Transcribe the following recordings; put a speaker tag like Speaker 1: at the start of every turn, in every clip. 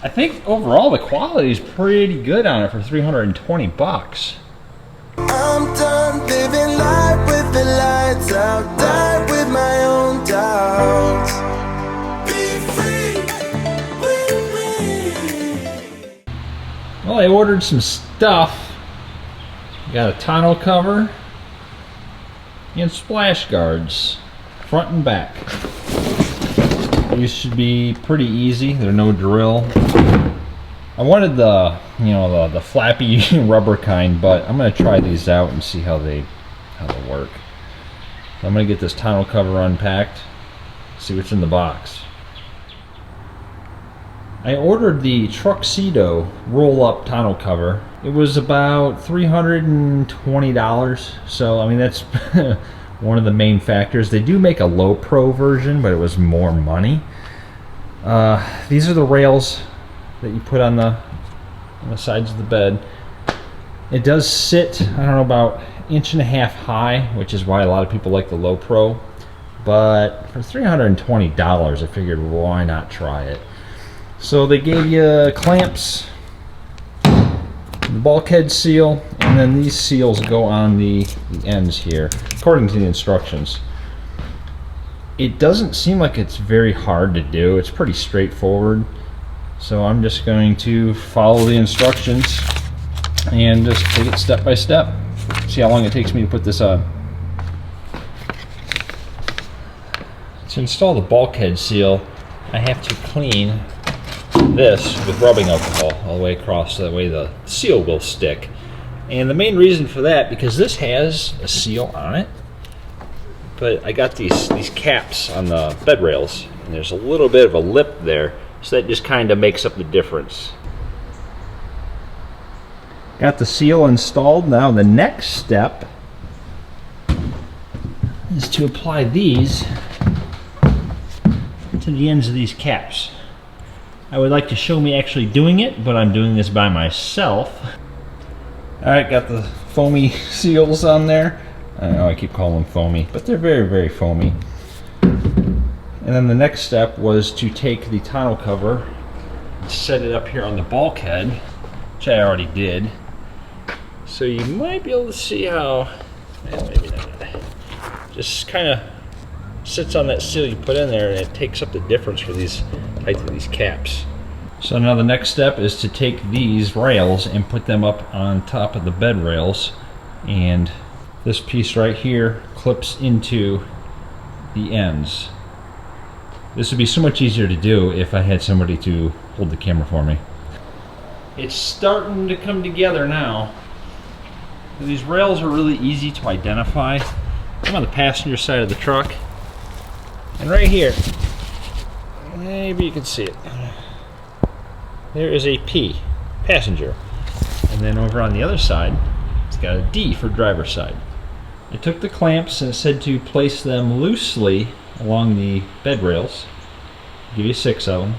Speaker 1: I think overall the quality is pretty good on it for 320 bucks.
Speaker 2: I'm done living life with the lights out, die with my own doubts. Be free with me.
Speaker 1: Well, I ordered some stuff. Got a tonneau cover and splash guards, front and back. These should be pretty easy. They're no drill. I wanted the, the flappy rubber kind, but I'm going to try these out and see how they work. So I'm going to get this tonneau cover unpacked, see what's in the box. I ordered the TruXedo roll-up tonneau cover. It was about $320, so I mean that's one of the main factors. They do make a low pro version, but it was more money. These are the rails that you put on the sides of the bed. It does sit, I don't know, about 1.5 inches high, which is why a lot of people like the low pro. But for $320, I figured why not try it. So they gave you clamps, the bulkhead seal, and then these seals go on the ends here, according to the instructions. It doesn't seem like it's very hard to do. It's pretty straightforward. So I'm just going to follow the instructions and just take it step by step. See how long it takes me to put this on. To install the bulkhead seal, I have to clean this with rubbing alcohol all the way across, so that way the seal will stick. And the main reason for that, because this has a seal on it, but I got these caps on the bed rails, and there's a little bit of a lip there, so that just kind of makes up the difference. Got the seal installed. Now the next step is to apply these to the ends of these caps. I would like to show me actually doing it, but I'm doing this by myself. Alright, got the foamy seals on there. I know I keep calling them foamy, but they're very, very foamy. And then the next step was to take the tonneau cover and set it up here on the bulkhead, which I already did. So you might be able to see how, maybe not, just kind of sits on that seal you put in there, and it takes up the difference for these height of these caps. So now the next step is to take these rails and put them up on top of the bed rails, and this piece right here clips into the ends. This would be so much easier to do if I had somebody to hold the camera for me. It's starting to come together now. These rails are really easy to identify. I'm on the passenger side of the truck, and right here, maybe you can see it, there is a P, passenger, and then over on the other side it's got a D for driver's side. I took the clamps and it said to place them loosely along the bed rails. Give you 6 of them.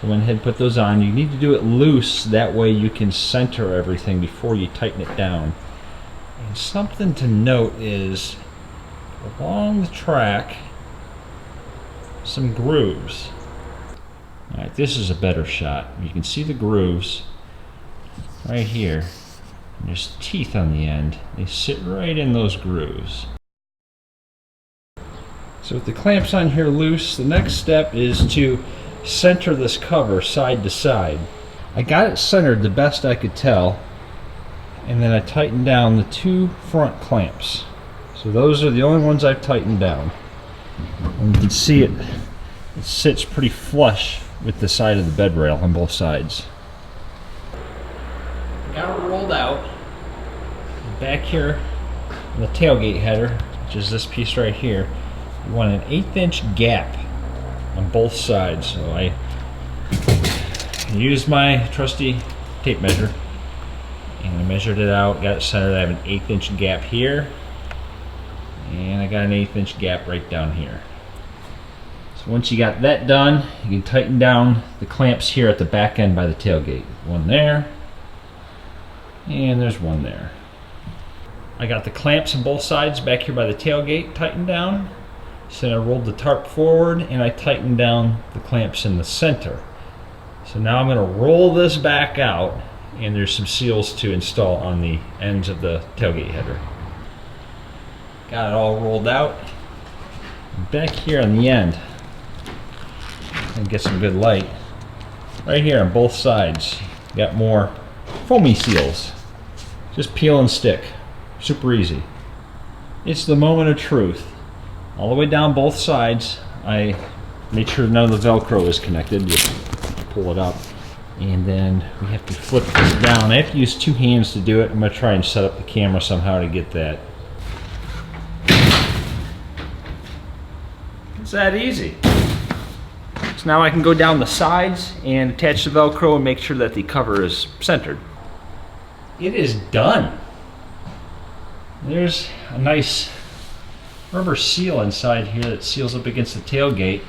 Speaker 1: So I went ahead and put those on. You need to do it loose, that way you can center everything before you tighten it down. And something to note is along the track, some grooves. Alright, this is a better shot. You can see the grooves right here. There's teeth on the end. They sit right in those grooves. So with the clamps on here loose, the next step is to center this cover side to side. I got it centered the best I could tell, and then I tightened down the 2 front clamps. So those are the only ones I've tightened down. And you can see it sits pretty flush with the side of the bed rail on both sides. Got it rolled out. Back here on the tailgate header, which is this piece right here, you want an 1/8 inch gap on both sides. So I used my trusty tape measure and I measured it out, got it centered. I have an 1/8 inch gap here, and I got an 1/8 inch gap right down here. So once you got that done, you can tighten down the clamps here at the back end by the tailgate. One there, and there's one there. I got the clamps on both sides back here by the tailgate tightened down. So I rolled the tarp forward and I tightened down the clamps in the center. So now I'm going to roll this back out, and there's some seals to install on the ends of the tailgate header. Got it all rolled out. Back here on the end, and get some good light. Right here on both sides, got more foamy seals. Just peel and stick. Super easy. It's the moment of truth. All the way down both sides, I made sure none of the Velcro is connected. Just pull it up. And then we have to flip this down. I have to use two hands to do it. I'm going to try and set up the camera somehow to get that. It's that easy. So now I can go down the sides and attach the Velcro and make sure that the cover is centered. It is done. There's a nice rubber seal inside here that seals up against the tailgate.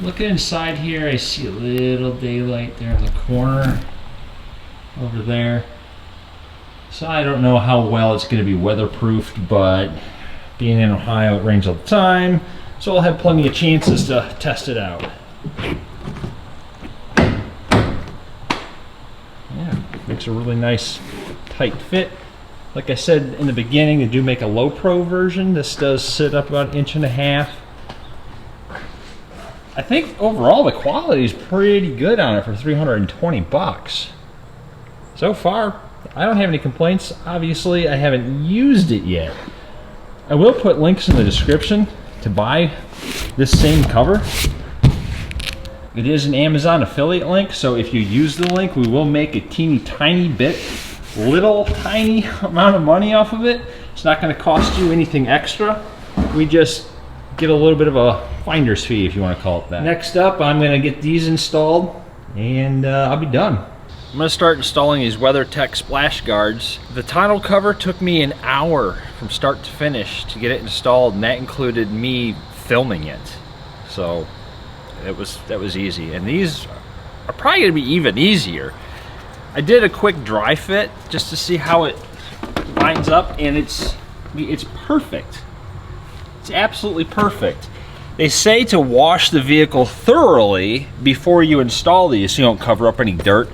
Speaker 1: Looking inside here, I see a little daylight there in the corner over there. So I don't know how well it's going to be weatherproofed, but being in Ohio, it rains all the time, so I'll have plenty of chances to test it out. Yeah, makes a really nice tight fit. Like I said in the beginning, they do make a low pro version. This does sit up about 1.5 inches. I think overall the quality is pretty good on it for 320 bucks. So far, I don't have any complaints. Obviously, I haven't used it yet. I will put links in the description to buy this same cover. It is an Amazon affiliate link, so if you use the link, we will make a teeny tiny bit, little tiny amount of money off of it. It's not going to cost you anything extra. We just get a little bit of a finder's fee, if you want to call it that. Next up, I'm going to get these installed, and I'll be done. I'm going to start installing these Weathertech splash guards. The tonneau cover took me an hour from start to finish to get it installed, and that included me filming it. So that was easy. And these are probably going to be even easier. I did a quick dry fit just to see how it lines up, and it's perfect. It's absolutely perfect. They say to wash the vehicle thoroughly before you install these so you don't cover up any dirt.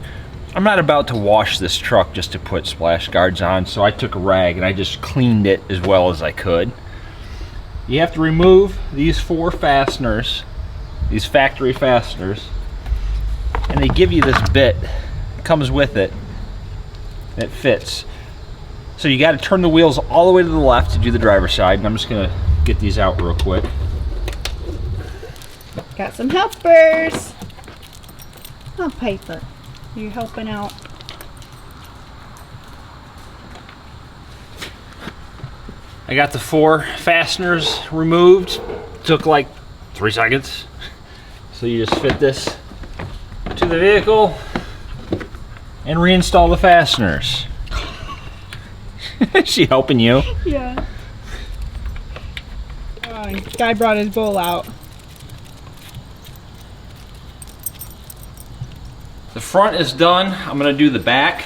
Speaker 1: I'm not about to wash this truck just to put splash guards on, so I took a rag and I just cleaned it as well as I could. You have to remove these 4 fasteners, these factory fasteners, and they give you this bit. It comes with it. It fits. So you got to turn the wheels all the way to the left to do the driver's side, and I'm just going to get these out real quick.
Speaker 3: Got some helpers. Oh, Piper, you're helping out.
Speaker 1: I got the 4 fasteners removed. Took like 3 seconds. So you just fit this to the vehicle and reinstall the fasteners. Is she helping you?
Speaker 3: Yeah. Oh, guy brought his bowl out.
Speaker 1: The front is done. I'm going to do the back.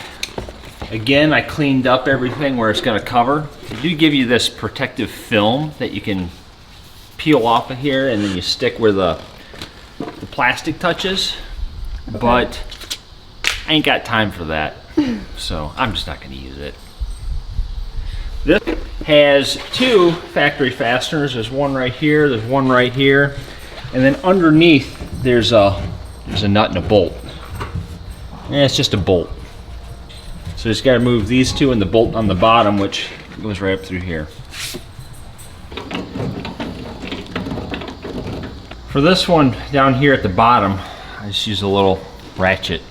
Speaker 1: Again, I cleaned up everything where it's going to cover. They do give you this protective film that you can peel off of here, and then you stick where the plastic touches. Okay. But I ain't got time for that, so I'm just not going to use it. This has 2 factory fasteners. There's one right here, there's one right here, and then underneath there's a nut and a bolt. Yeah, it's just a bolt. So just got to move these 2 and the bolt on the bottom, which goes right up through here. For this one down here at the bottom, I just use a little ratchet.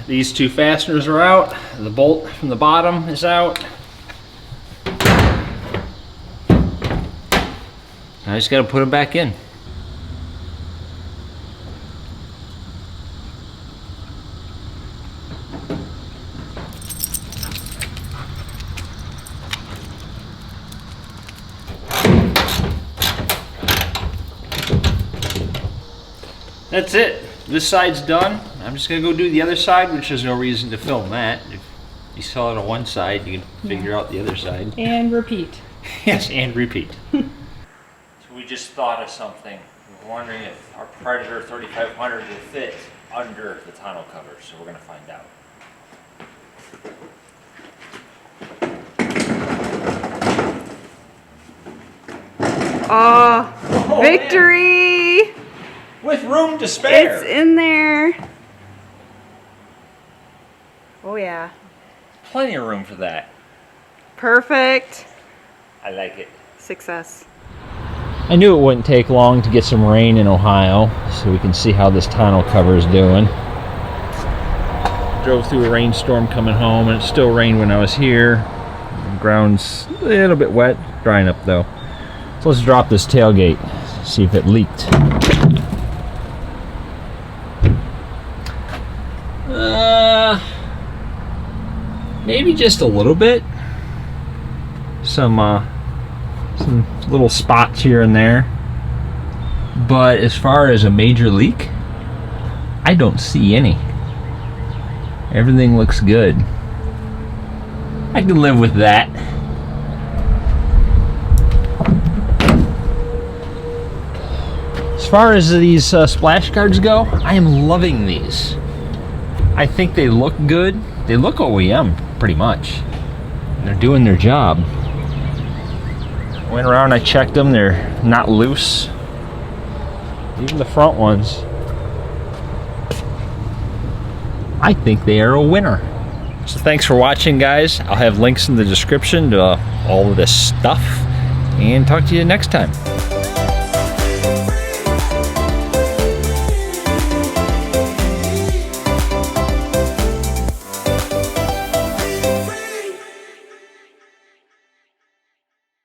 Speaker 1: These 2 fasteners are out. The bolt from the bottom is out. I just got to put them back in. That's it. This side's done. I'm just gonna go do the other side, which there's no reason to film that. If you saw it on one side, you can figure out the other side.
Speaker 3: And repeat.
Speaker 1: Yes, and repeat. So we just thought of something. We're wondering if our Predator 3500 will fit under the tonneau cover, so we're going to find out.
Speaker 3: Oh, victory!
Speaker 1: Man. With room to spare.
Speaker 3: It's in there. Oh yeah.
Speaker 1: Plenty of room for that.
Speaker 3: Perfect.
Speaker 1: I like it.
Speaker 3: Success.
Speaker 1: I knew it wouldn't take long to get some rain in Ohio, so we can see how this tonneau cover is doing. Drove through a rainstorm coming home, and it still rained when I was here. The ground's a little bit wet, drying up though. So let's drop this tailgate, see if it leaked. Maybe just a little bit. Some little spots here and there. But as far as a major leak, I don't see any. Everything looks good. I can live with that. As far as these splash guards go, I am loving these. I think they look good. They look OEM, pretty much. They're doing their job. Went around, I checked them. They're not loose. Even the front ones. I think they are a winner. So thanks for watching, guys. I'll have links in the description to all of this stuff. And talk to you next time.